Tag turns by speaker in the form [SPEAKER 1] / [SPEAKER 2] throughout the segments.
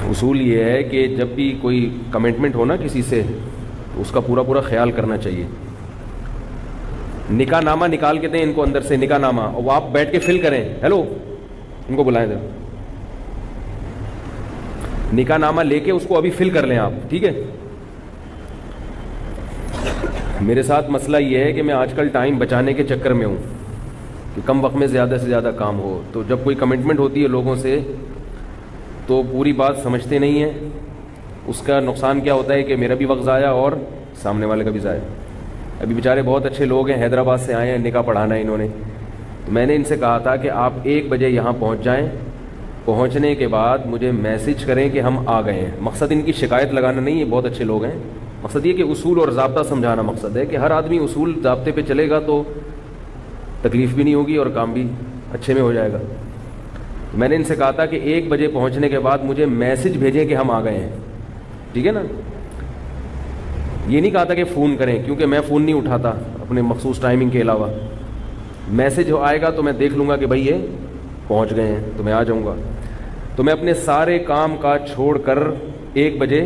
[SPEAKER 1] اصول یہ ہے کہ جب بھی کوئی کمٹمنٹ ہو نا کسی سے تو اس کا پورا پورا خیال کرنا چاہیے. نکاح نامہ نکال کے دیں ان کو اندر سے, نکاح نامہ, اور وہ آپ بیٹھ کے فل کریں. ہیلو, ان کو بلائیں ادھر. نکاح نامہ لے کے اس کو ابھی فل کر لیں آپ, ٹھیک ہے. میرے ساتھ مسئلہ یہ ہے کہ میں آج کل ٹائم بچانے کے چکر میں ہوں کہ کم وقت میں زیادہ سے زیادہ کام ہو. تو جب کوئی کمٹمنٹ ہوتی ہے لوگوں سے تو پوری بات سمجھتے نہیں ہیں. اس کا نقصان کیا ہوتا ہے کہ میرا بھی وقت ضائع اور سامنے والے کا بھی ضائع. ابھی بیچارے بہت اچھے لوگ ہیں, حیدرآباد سے آئے ہیں, نکاح پڑھانا ہے انہوں نے. تو میں نے ان سے کہا تھا کہ آپ 1 بجے یہاں پہنچ جائیں, پہنچنے کے بعد مجھے میسج کریں کہ ہم آ گئے ہیں. مقصد ان کی شکایت لگانا نہیں ہے, بہت اچھے لوگ ہیں. مقصد یہ کہ اصول اور ضابطہ سمجھانا مقصد ہے کہ ہر آدمی اصول ضابطے پہ چلے گا تو تکلیف بھی نہیں ہوگی اور کام بھی اچھے میں ہو جائے گا. میں نے ان سے کہا تھا کہ 1 بجے پہنچنے کے بعد مجھے میسج بھیجیں کہ ہم آ گئے ہیں, ٹھیک ہے نا. یہ نہیں کہا تھا کہ فون کریں, کیونکہ میں فون نہیں اٹھاتا اپنے مخصوص ٹائمنگ کے علاوہ. میسج آئے گا تو میں دیکھ لوں گا کہ بھائی یہ پہنچ گئے ہیں تو میں آ جاؤں گا. تو میں اپنے سارے کام کا چھوڑ کر 1 بجے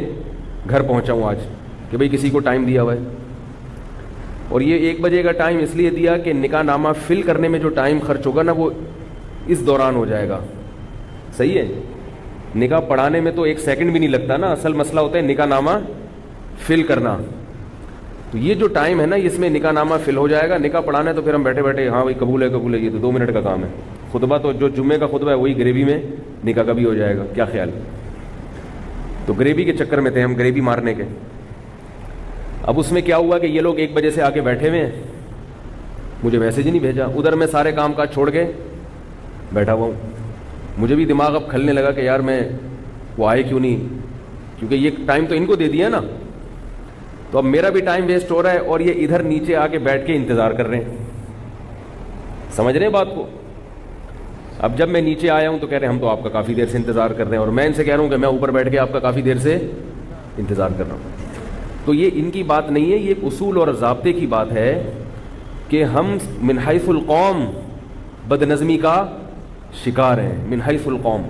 [SPEAKER 1] گھر پہنچا ہوں آج کہ بھائی کسی کو ٹائم دیا ہوا ہے. اور یہ 1 بجے کا ٹائم اس لیے دیا کہ نکاح نامہ فل کرنے میں جو ٹائم خرچ ہوگا نا وہ اس دوران ہو جائے گا. صحیح ہے, نکاح پڑھانے میں تو 1 سیکنڈ بھی نہیں لگتا نا, اصل مسئلہ ہوتا ہے نکاح نامہ فل کرنا. تو یہ جو ٹائم ہے نا اس میں نکاح نامہ فل ہو جائے گا. نکاح پڑھانا ہے تو پھر ہم بیٹھے بیٹھے ہاں بھائی قبول ہے قبول ہے, یہ تو 2 منٹ کا کام ہے. خطبہ تو جو جمعے کا خطبہ ہے وہی گریوی میں نکاح کا بھی ہو جائے گا. کیا خیال ہے؟ تو گریوی کے چکر میں تھے ہم, گریوی مارنے کے. اب اس میں کیا ہوا کہ یہ لوگ 1 بجے سے آ کے بیٹھے ہوئے ہیں, مجھے میسج ہی نہیں بھیجا. ادھر میں سارے کام کاج چھوڑ کے بیٹھا ہوا ہوں. مجھے بھی دماغ اب کھلنے لگا کہ یار میں وہ آئے کیوں نہیں, کیونکہ یہ ٹائم تو ان کو دے دیا نا. تو اب میرا بھی ٹائم ویسٹ ہو رہا ہے اور یہ ادھر نیچے آ کے بیٹھ کے انتظار کر رہے ہیں. سمجھ رہے ہیں بات کو؟ اب جب میں نیچے آیا ہوں تو کہہ رہے ہیں ہم تو آپ کا کافی دیر سے انتظار کر رہے ہیں, اور میں ان سے کہہ رہا ہوں کہ میں اوپر بیٹھ کے آپ کا کافی دیر سے انتظار کر رہا ہوں. تو یہ ان کی بات نہیں ہے, یہ ایک اصول اور ضابطے کی بات ہے کہ ہم من حیث القوم بد نظمی کا شکار ہیں. من حیث القوم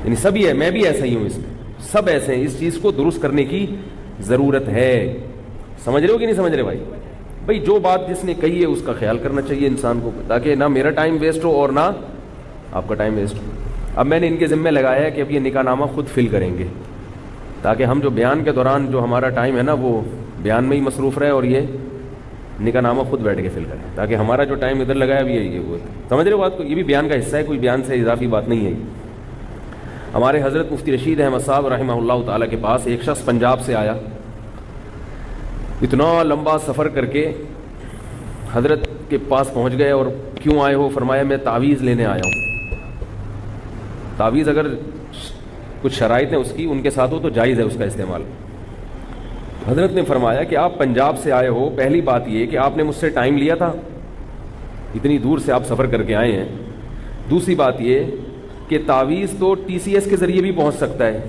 [SPEAKER 1] یعنی سبھی ہے, میں بھی ایسا ہی ہوں, اس میں سب ایسے ہیں. اس چیز کو درست کرنے کی ضرورت ہے. سمجھ رہے ہو کہ نہیں سمجھ رہے بھائی؟ بھائی جو بات جس نے کہی ہے اس کا خیال کرنا چاہیے انسان کو, تاکہ نہ میرا ٹائم ویسٹ ہو اور نہ آپ کا ٹائم ویسٹ ہو. اب میں نے ان کے ذمہ لگایا ہے کہ اب یہ نکاح نامہ خود فل کریں گے, تاکہ ہم جو بیان کے دوران جو ہمارا ٹائم ہے نا وہ بیان میں ہی مصروف رہے, اور یہ نکاح نامہ خود بیٹھ کے فل کریں, تاکہ ہمارا جو ٹائم ادھر لگایا بھی ہے یہ وہ. سمجھ رہے ہو بات کو؟ یہ بھی بیان کا حصہ ہے, کوئی بیان سے اضافی بات نہیں ہے. ہمارے حضرت مفتی رشید احمد صاحب رحمہ اللہ تعالیٰ کے پاس ایک شخص پنجاب سے آیا, اتنا لمبا سفر کر کے حضرت کے پاس پہنچ گئے. اور کیوں آئے ہو؟ فرمایا میں تعویذ لینے آیا ہوں. تعویذ اگر کچھ شرائط ہیں اس کی ان کے ساتھ ہو تو جائز ہے اس کا استعمال. حضرت نے فرمایا کہ آپ پنجاب سے آئے ہو, پہلی بات یہ کہ آپ نے مجھ سے ٹائم لیا تھا, اتنی دور سے آپ سفر کر کے آئے ہیں. دوسری بات یہ کہ تعویذ تو TCS کے ذریعے بھی پہنچ سکتا ہے,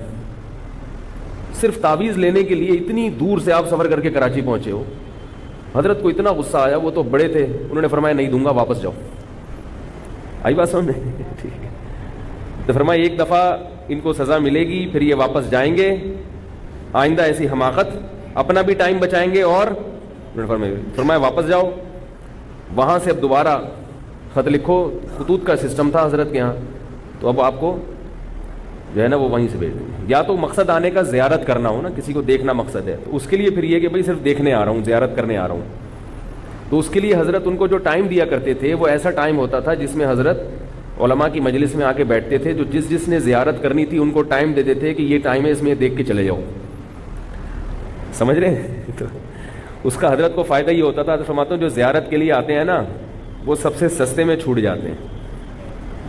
[SPEAKER 1] صرف تعویذ لینے کے لیے اتنی دور سے آپ سفر کر کے کراچی پہنچے ہو. حضرت کو اتنا غصہ آیا, وہ تو بڑے تھے, انہوں نے فرمایا نہیں دوں گا, واپس جاؤ. آئی بات سمجھ میں؟ ٹھیک ہے. تو فرمایا ایک دفعہ ان کو سزا ملے گی, پھر یہ واپس جائیں گے, آئندہ ایسی حماقت, اپنا بھی ٹائم بچائیں گے. اور فرمایا واپس جاؤ, وہاں سے اب دوبارہ خط لکھو. خطوط کا سسٹم تھا حضرت کے یہاں, تو اب آپ کو جو ہے نا وہ وہیں سے بھیج دیں گے. یا تو مقصد آنے کا زیارت کرنا ہو نا, کسی کو دیکھنا مقصد ہے, تو اس کے لیے پھر یہ کہ بھائی صرف دیکھنے آ رہا ہوں, زیارت کرنے آ رہا ہوں. تو اس کے لیے حضرت ان کو جو ٹائم دیا کرتے تھے وہ ایسا ٹائم ہوتا تھا جس میں حضرت علماء کی مجلس میں آ کے بیٹھتے تھے. جو جس نے زیارت کرنی تھی ان کو ٹائم دیتے تھے کہ یہ ٹائم ہے, اس میں دیکھ کے چلے جاؤ. سمجھ رہے ہیں؟ تو اس کا حضرت کو فائدہ یہ ہوتا تھا. تو فرماتا ہوں جو زیارت کے لیے آتے ہیں نا وہ سب سے سستے میں چھوٹ جاتے ہیں.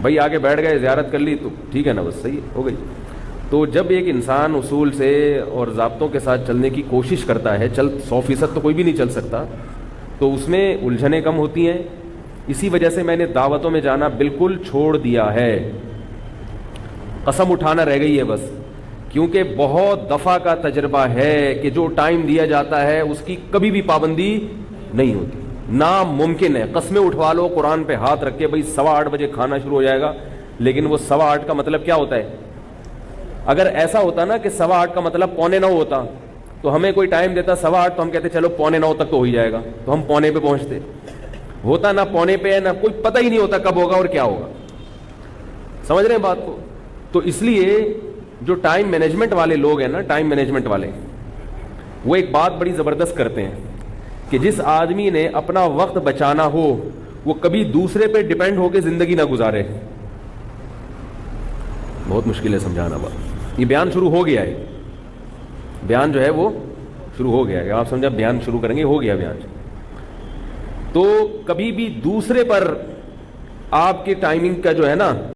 [SPEAKER 1] بھائی آگے بیٹھ گئے, زیارت کر لی تو ٹھیک ہے نا, بس صحیح ہو گئی. تو جب ایک انسان اصول سے اور ضابطوں کے ساتھ چلنے کی کوشش کرتا ہے, 100% تو کوئی بھی نہیں چل سکتا, تو اس میں الجھنیں کم ہوتی ہیں. اسی وجہ سے میں نے دعوتوں میں جانا بالکل چھوڑ دیا ہے, قسم اٹھانا رہ گئی ہے بس. کیونکہ بہت دفعہ کا تجربہ ہے کہ جو ٹائم دیا جاتا ہے اس کی کبھی بھی پابندی نہیں ہوتی, ناممکن ہے. قسمیں اٹھوا لو قرآن پہ ہاتھ رکھ کے, بھائی 8:15 بجے کھانا شروع ہو جائے گا, لیکن وہ 8:15 کا مطلب کیا ہوتا ہے؟ اگر ایسا ہوتا نا کہ 8:15 کا مطلب 8:45 ہوتا, تو ہمیں کوئی ٹائم دیتا 8:15, تو ہم کہتے چلو 8:45 تک تو ہو ہی جائے گا, تو ہم 8:45 پہ پہنچتے. ہوتا نہ 8:45 پہ ہے, نہ کوئی پتہ ہی نہیں ہوتا کب ہوگا اور کیا ہوگا. سمجھ رہے ہیں بات کو؟ تو اس لیے جو ٹائم مینجمنٹ والے لوگ ہیں نا, ٹائم مینجمنٹ والے, وہ ایک بات بڑی زبردست کرتے ہیں کہ جس آدمی نے اپنا وقت بچانا ہو وہ کبھی دوسرے پہ ڈیپینڈ ہو کے زندگی نہ گزارے. بہت مشکل ہے سمجھانا بات. یہ بیان شروع ہو گیا ہے, بیان جو ہے وہ شروع ہو گیا ہے. آپ سمجھا بیان شروع کریں گے, ہو گیا بیان. تو کبھی بھی دوسرے پر آپ کی ٹائمنگ کا جو ہے نا